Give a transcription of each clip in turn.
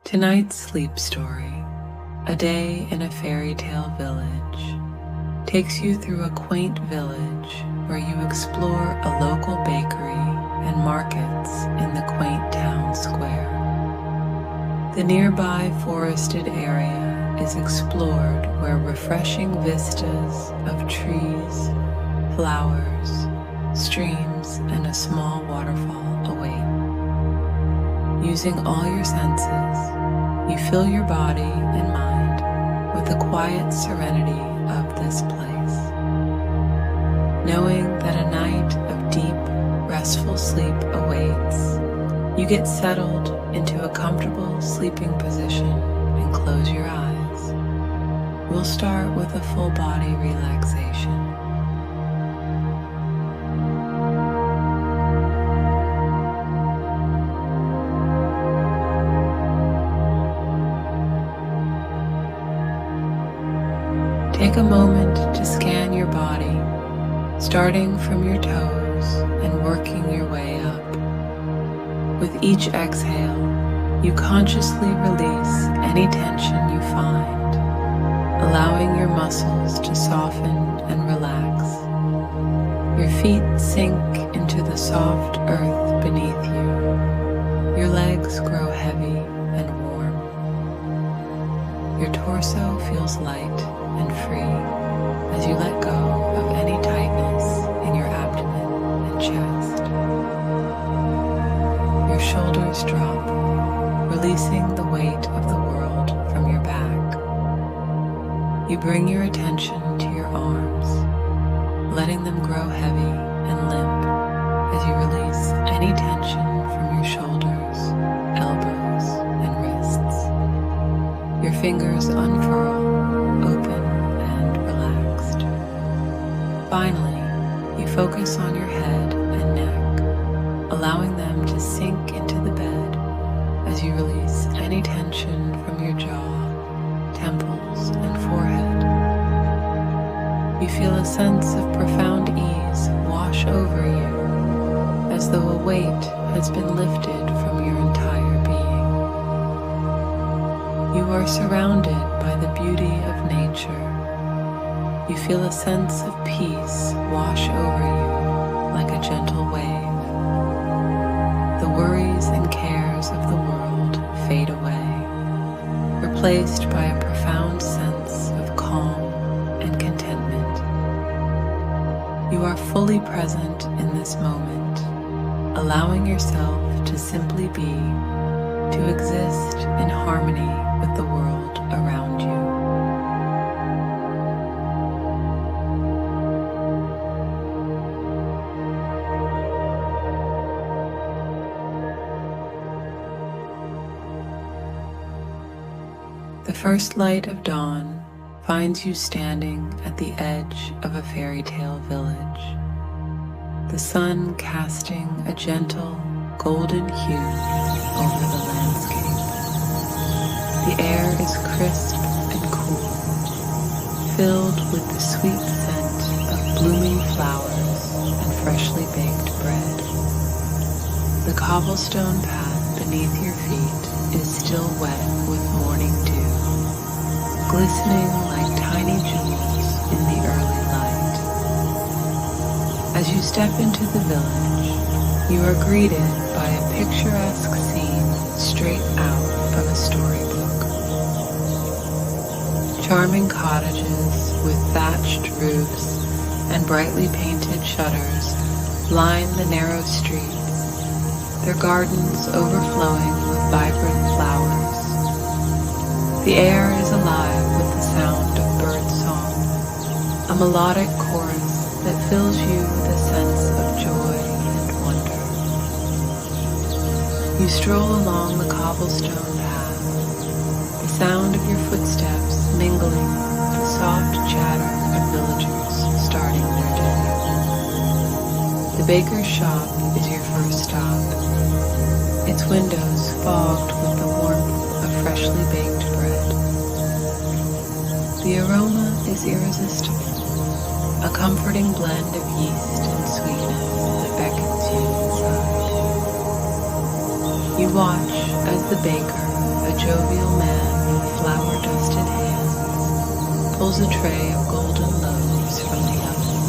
Tonight's sleep story, A Day in a Fairytale Village, takes you through a quaint village where you explore a local bakery and markets in the quaint town square. The nearby forested area is explored where refreshing vistas of trees, flowers, streams, and a small waterfall await. Using all your senses, you fill your body and mind with the quiet serenity of this place. Knowing that a night of deep, restful sleep awaits, you get settled into a comfortable sleeping position and close your eyes. We'll start with a full body relaxation. Take a moment to scan your body, starting from your toes and working your way up. With each exhale, you consciously release any tension you find, allowing your muscles to soften and relax. Your feet sink into the soft earth beneath you. Your legs grow heavy and warm. Your torso feels light and free as you let go of any tightness in your abdomen and chest. Your shoulders drop, releasing the weight of the world from your back. You bring your attention to your arms, letting them grow heavy and limp as you release any tension from your shoulders, elbows, and wrists. Your fingers unfurl, open and relaxed. Finally, you focus on your head and neck, allowing them to sink into the bed as you release any tension from your jaw, temples, and forehead. You feel a sense of profound ease wash over you, as though a weight has been lifted from your entire being. You are surrounded by the beauty of nature. You feel a sense of peace wash over you like a gentle wave. The worries and cares of the world fade away, replaced by a profound sense of calm and contentment. You are fully present in this moment, allowing yourself to simply be, to exist in harmony with the world around you. The first light of dawn finds you standing at the edge of a fairytale village, the sun casting a gentle golden hue over the landscape. The air is crisp and cool, filled with the sweet scent of blooming flowers and freshly baked bread. The cobblestone path beneath your feet is still wet with morning dew, glistening like tiny jewels in the early light. As you step into the village, you are greeted by a picturesque scene straight out of a storybook. Charming cottages with thatched roofs and brightly painted shutters line the narrow streets, their gardens overflowing with vibrant flowers. The air is alive with the sound of birdsong, a melodic chorus that fills you with a sense of joy and wonder. You stroll along the cobblestone path, the sound of your footsteps mingling with the soft chatter of villagers starting their day. The baker's shop is your first stop, its windows fogged with the warmth of freshly baked bread. The aroma is irresistible, a comforting blend of yeast and sweetness that beckons you inside. You watch as the baker a jovial man with flower-dusted hands pulls a tray of golden loaves from the oven.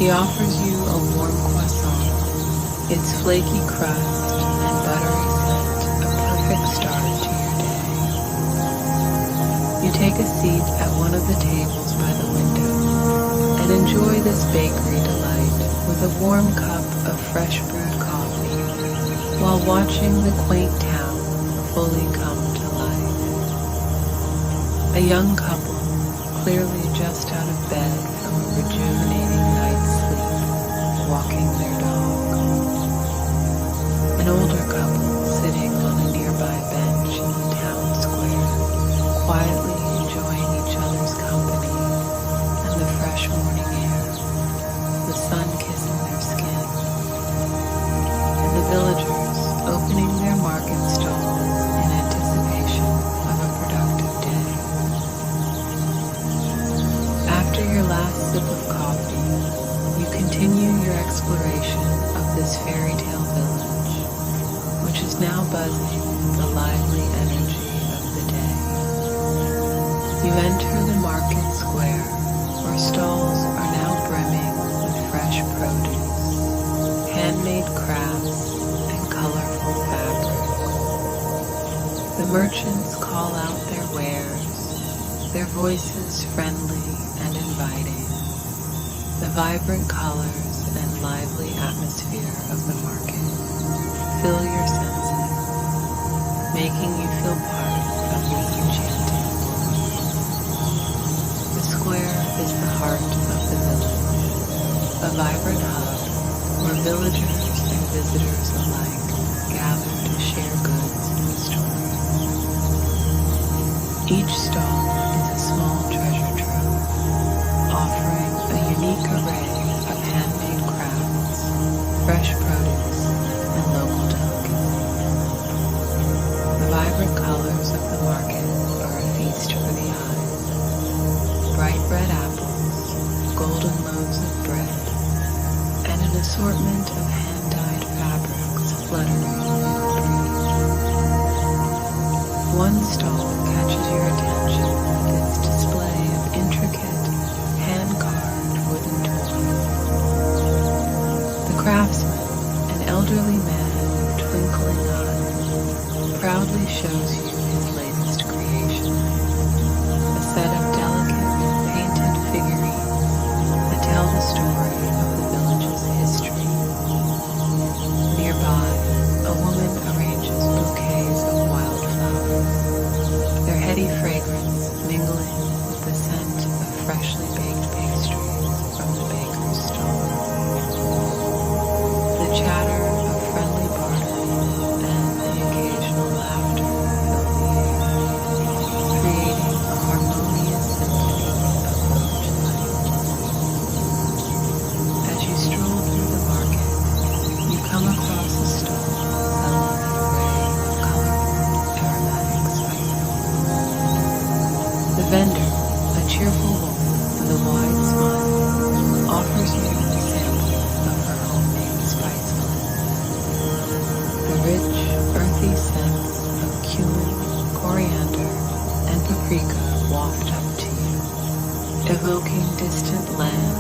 He offers you a warm croissant, its flaky crust and buttery scent a perfect start to your day. You take a seat at one of the tables by the window and enjoy this bakery delight with a warm cup of fresh brewed coffee while watching the quaint town fully come to life. A young couple, clearly just out of bed from a rejuvenating night's sleep, walking their dog. An older couple sitting on a nearby bench in the town square, quietly enjoying each other's company and the fresh morning air, the sun kissing their skin. And the villagers opening their market stalls in anticipation of a productive day. After your last sip of coffee, you continue your exploration of this fairytale village, which is now buzzing with the lively energy of the day. You enter the market square, where stalls are now brimming with fresh produce, handmade crafts, and colorful fabrics. The merchants call out their wares, their voices friendly and inviting. The vibrant colors and lively atmosphere of the market fill your senses, making you feel part of this enchanting world. The square is the heart of the village, a vibrant hub where villagers and visitors alike gather to share goods and stories. Each stall is a small treasure trove, offering a unique array of handmade crafts, fresh produce, and local delicacies. The vibrant colors of the market are a feast for the eyes. Bright red apples, golden loaves of bread, and an assortment of hand-dyed fabrics fluttering in the breeze. One stall catches your attention with its display of intricate, hand-carved wooden toys. The craftsman, an elderly man with twinkling eyes, proudly shows you his latest creation, a set of delicate painted figurines that tell the story of the village's history. Nearby, a woman arranges bouquets of wildflowers, their heady fragrance mingling with the scent of freshly baked pastries from the baker's stall. The chatter of friendly bartering and the occasional laughter fill the air, creating a harmonious symphony of village life. As you stroll through the market, you come across a stall selling an array of colorful aromatic spices. The vendor, a cheerful woman with a wide smile, offers you a sample of her homemade spice blend. The rich, earthy scents of cumin, coriander, and paprika waft up to you, evoking distant land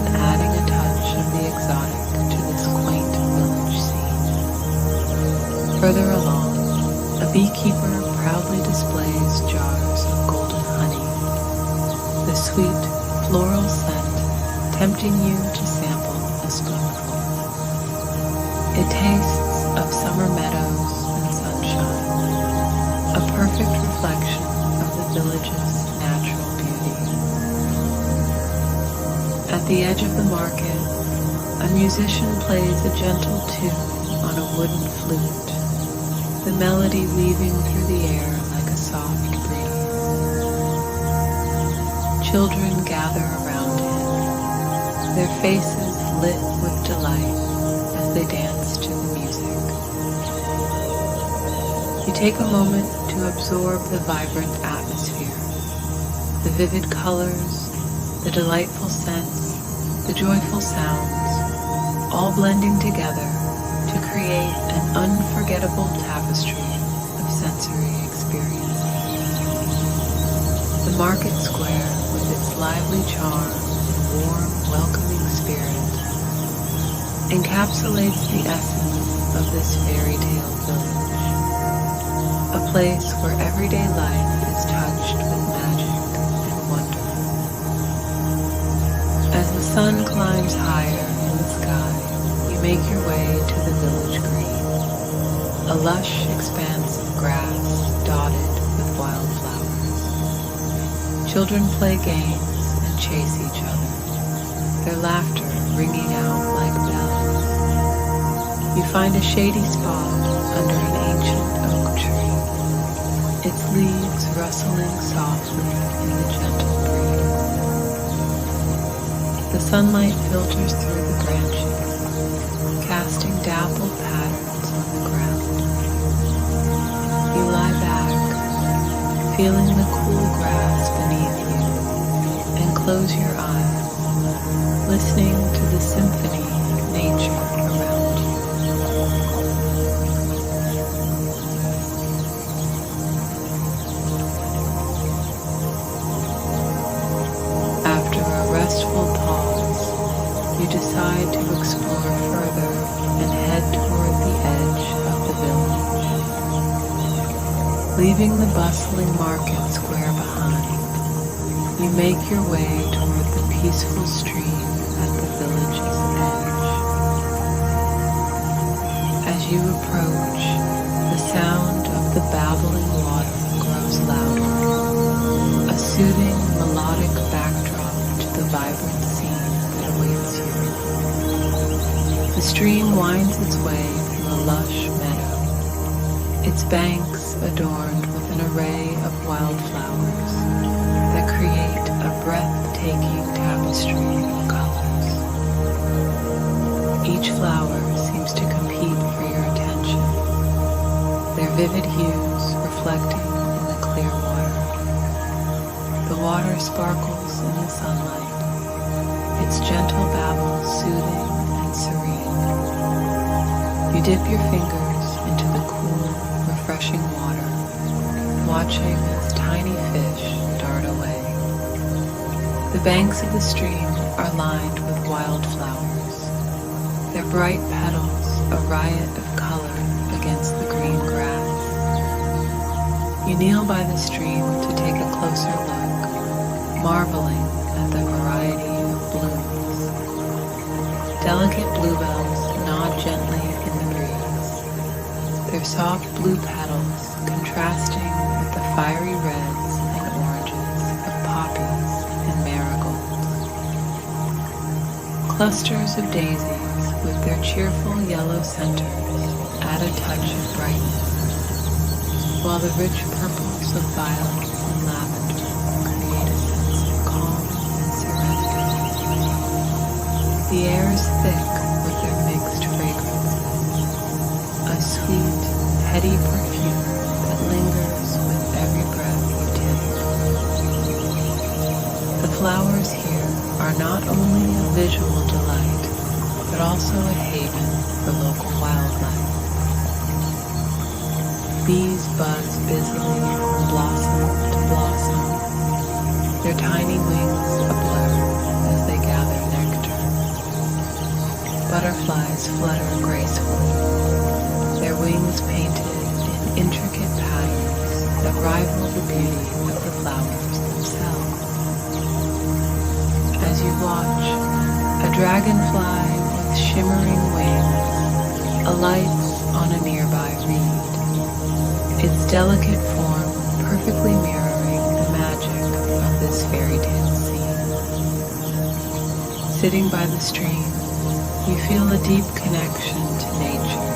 and adding a touch of the exotic to this quaint village scene. Further along, a beekeeper proudly displays jars of golden honey, the sweet, floral scent tempting you to sample a spoonful. It tastes of summer meadows and sunshine, a perfect reflection of the village's natural beauty. At the edge of the market, a musician plays a gentle tune on a wooden flute, the melody weaving through the air like a soft breeze. Children gather around him, their faces lit with delight as they dance to the music. You take a moment to absorb the vibrant atmosphere, the vivid colors, the delightful scents, the joyful sounds, all blending together to create an unforgettable tapestry of sensations. sensory experiences. The market square, with its lively charm and warm, welcoming spirit, encapsulates the essence of this fairytale village, a place where everyday life is touched with magic and wonder. As the sun climbs higher in the sky, you make your way to the village green, a lush expanse of grass dotted with wildflowers. Children play games and chase each other, their laughter ringing out like bells. You find a shady spot under an ancient oak tree, its leaves rustling softly in the gentle breeze. The sunlight filters through the branches, casting dappled patterns on the ground. You lie back, feeling the cool grass beneath you, and close your eyes, listening to the symphony of nature around you. After a restful pause, you decide to explore further and head toward the edge of the village. Leaving the bustling market square behind, you make your way toward the peaceful stream at the village's edge. As you approach, the sound of the babbling water grows louder, a soothing melodic backdrop to the vibrant scene that awaits you. The stream winds its way through a lush meadow, its banks adorned with an array of wildflowers that create a breathtaking tapestry of colors. Each flower seems to compete for your attention, their vivid hues reflecting in the clear water. The water sparkles in the sunlight, its gentle babble soothing and serene. You dip your fingers into the cool, refreshing water, watching as tiny fish dart away. The banks of the stream are lined with wildflowers, their bright petals a riot of color against the green grass. You kneel by the stream to take a closer look, marveling at the variety of blooms. Delicate bluebells nod gently in the breeze, their soft blue petals contrasting with the fiery reds and oranges of poppies and marigolds. Clusters of daisies with their cheerful yellow centers add a touch of brightness, while the rich purples of violets and lavender create a sense of calm and serenity. The air is thick with their mixed fragrances, a sweet, heady perfume that lingers with every breath you take. The flowers here are not only a visual delight, but also a haven for local wildlife. Bees buzz busily from blossom to blossom, their tiny wings ablur as they gather nectar. Butterflies flutter gracefully, their wings painted in intricate patterns that rival the beauty of the flowers themselves. As you watch, a dragonfly with shimmering wings alights on a nearby reed, its delicate form perfectly mirroring the magic of this fairy tale scene. Sitting by the stream, you feel a deep connection to nature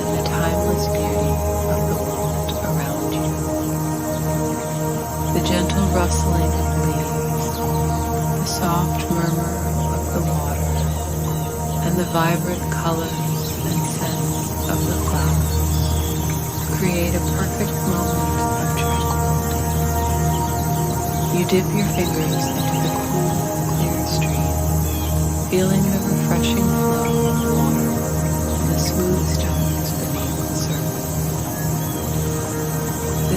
and the timeless beauty of the world around you. The gentle rustling of leaves, the soft murmur of the water, and the vibrant colors and scents of the flowers create a perfect moment of tranquility. You dip your fingers into the cool, clear stream, feeling the refreshing flow of water and the smooth stones beneath the surface.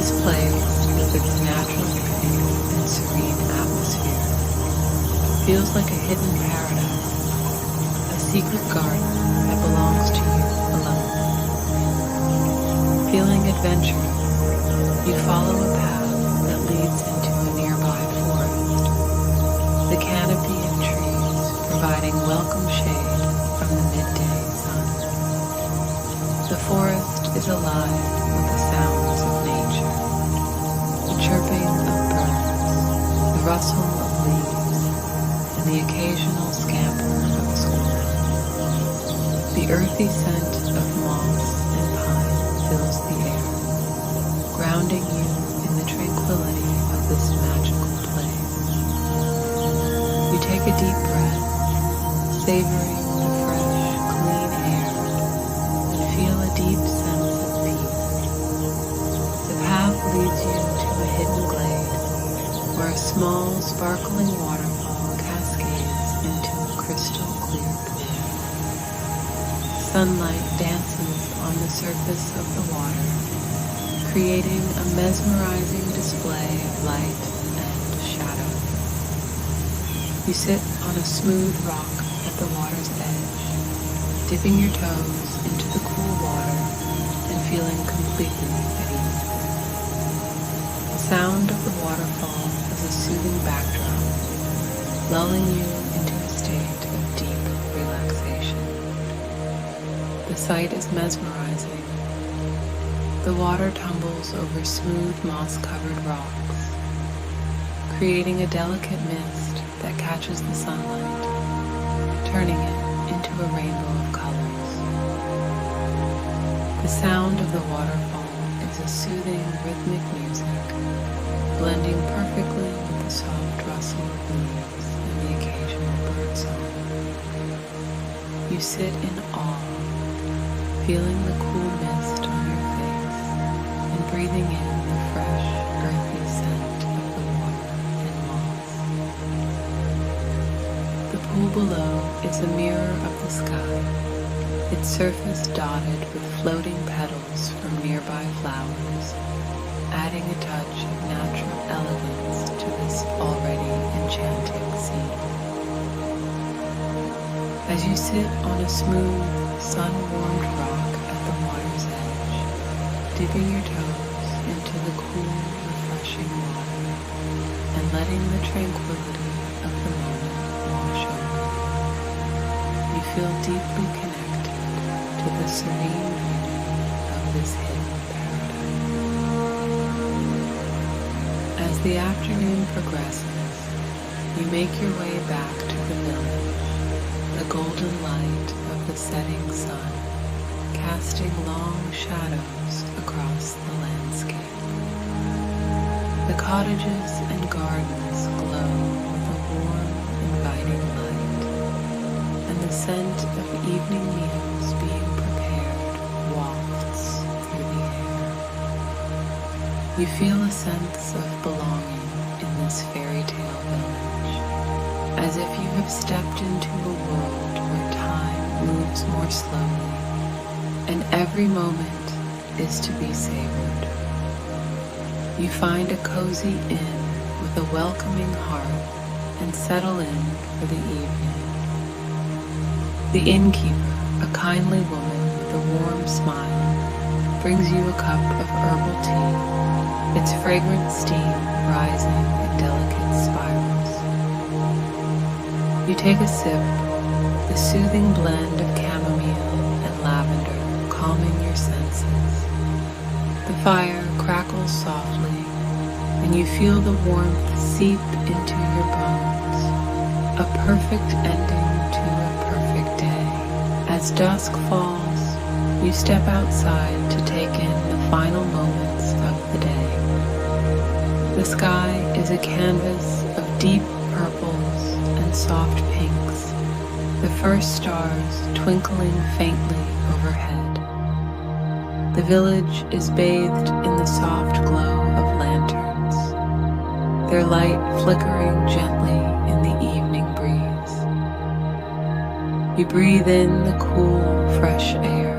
This place, with its natural beauty and serene atmosphere, feels like a hidden paradise, a secret garden that belongs to you alone. Feeling adventurous, you follow a path that leads into a nearby forest, the canopy of trees providing welcome shade from the midday sun. The forest is alive with the sounds of nature, the chirping of birds, the rustle of leaves, and the occasional scamper of a squirrel. The earthy scent of moss and pine fills the air, grounding you in the tranquility of this magical place. You take a deep breath, savoring the fresh, clean air, and feel a deep sense of peace. The path leads you to a hidden glade where a small, sparkling waterfall cascades into a crystal clear pool. Sunlight dances on the surface of the water, creating a mesmerizing display of light and shadow. You sit on a smooth rock at the water's edge, dipping your toes into the cool water and feeling completely at ease. The sound of the waterfall is a soothing backdrop, lulling you into a state of deep relaxation. The sight is mesmerizing. The water tumbles over smooth moss-covered rocks, creating a delicate mist that catches the sunlight, turning it into a rainbow of colors. The sound of the waterfall is a soothing rhythmic music, blending perfectly with the soft rustle of leaves and the occasional birdsong. You sit in awe, feeling the cool mist on your face and breathing in the fresh, earthy scent of the water and moss. The pool below is a mirror of the sky, its surface dotted with floating petals from nearby flowers, adding a touch of natural elegance to this already enchanting scene. As you sit on a smooth, sun-warmed rock at the water's edge, dipping your toes into the cool, refreshing water and letting the tranquility of the moment wash over you, you feel deeply connected to the serene beauty of this hidden paradise. As the afternoon progresses, you make your way back to the village, the golden light of the setting sun casting long shadows across the landscape. The cottages and gardens glow with a warm, inviting light, and the scent of evening meals being prepared wafts through the air. You feel a sense of belonging in this fairytale village, as if you have stepped into a world where time moves more slowly, and every moment is to be savored. You find a cozy inn with a welcoming hearth and settle in for the evening. The innkeeper, a kindly woman with a warm smile, brings you a cup of herbal tea, its fragrant steam rising in delicate spirals. You take a sip, the soothing blend of chamomile and lavender calming your senses. The fire crackles softly, and you feel the warmth seep into your bones, a perfect ending to a perfect day. As dusk falls, you step outside to take in the final moments of the day. The sky is a canvas of deep purples and soft pinks, the first stars twinkling faintly overhead. The village is bathed in the soft glow of lanterns, their light flickering gently in the evening breeze. You breathe in the cool, fresh air,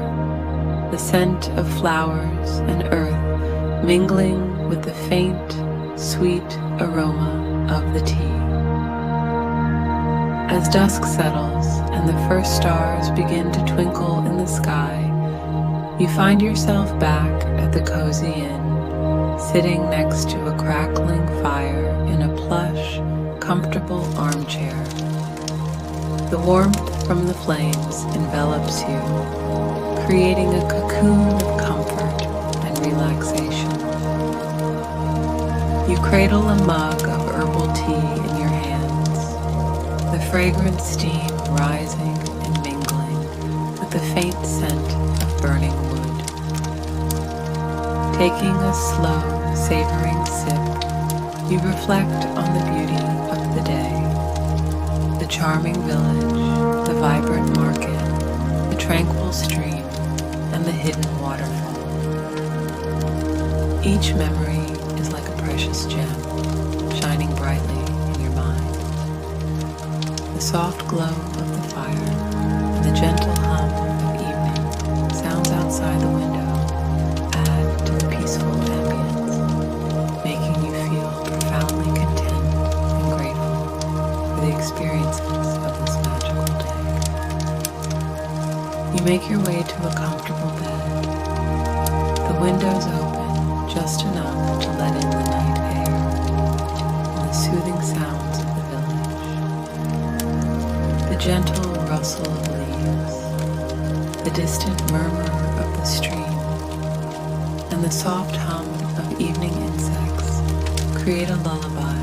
the scent of flowers and earth mingling with the faint, sweet aroma of the tea. As dusk settles and the first stars begin to twinkle in the sky, you find yourself back at the cozy inn, sitting next to a crackling fire in a plush, comfortable armchair. The warmth from the flames envelops you, creating a cocoon of comfort and relaxation. You cradle a mug of herbal tea in your hands, the fragrant steam rising and mingling with the faint scent of burning wood. Taking a slow, savoring sip, you reflect on the beauty of the day. The charming village, the vibrant market, the tranquil stream, and the hidden waterfall. Each memory is like a precious gem, shining brightly in your mind. The soft glow of the fire and the gentle hum of evening sounds outside the window add to the peaceful ambience, making you feel profoundly content and grateful for the experiences of this magical day. You make your way to a comfortable bed. The windows open just enough to let in the night air and the soothing sounds of the village. The gentle rustle of leaves, the distant murmur of the stream, and the soft hum of evening insects create a lullaby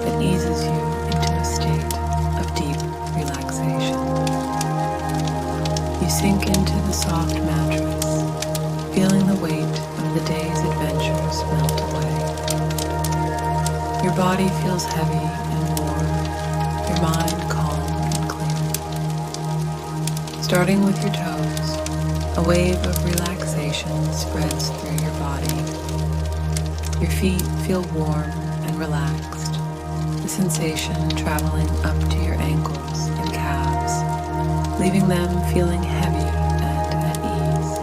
that eases you into a state of deep relaxation. You sink into the soft mattress, feeling the weight of the day's adventures melt away. Your body feels heavy and warm, your mind calm and clear. Starting with your toes, a wave of relaxation spreads through your body. Your feet feel warm and relaxed, the sensation traveling up to your ankles and calves, leaving them feeling heavy and at ease.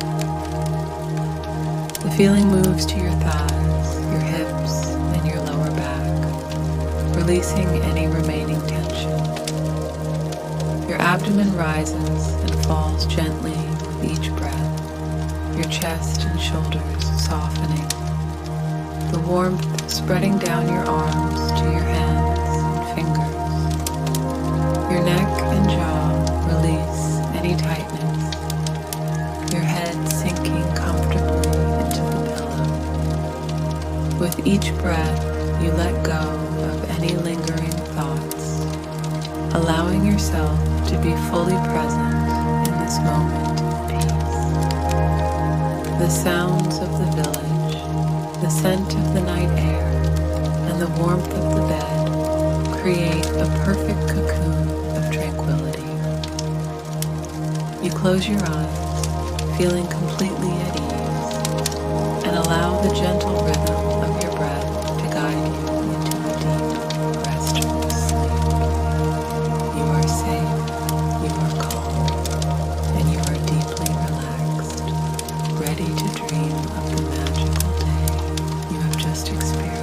The feeling moves to your thighs, your hips, and your lower back, releasing any remaining tension. Your abdomen rises and falls gently with each breath, your chest and shoulders softening, the warmth spreading down your arms to your hands and fingers. Your neck and jaw release any tightness, your head sinking comfortably into the pillow. With each breath, you let go of any lingering thoughts, allowing yourself to be fully present in this moment of peace. The sounds of the village, the scent of the night air, and the warmth of the bed create a perfect cocoon of tranquility. You close your eyes, feeling completely at ease, and allow the gentle rhythm of your breath to guide you into a deep, restful sleep. You are safe, you are calm, and you are deeply relaxed, ready to dream of the magical day you have just experienced.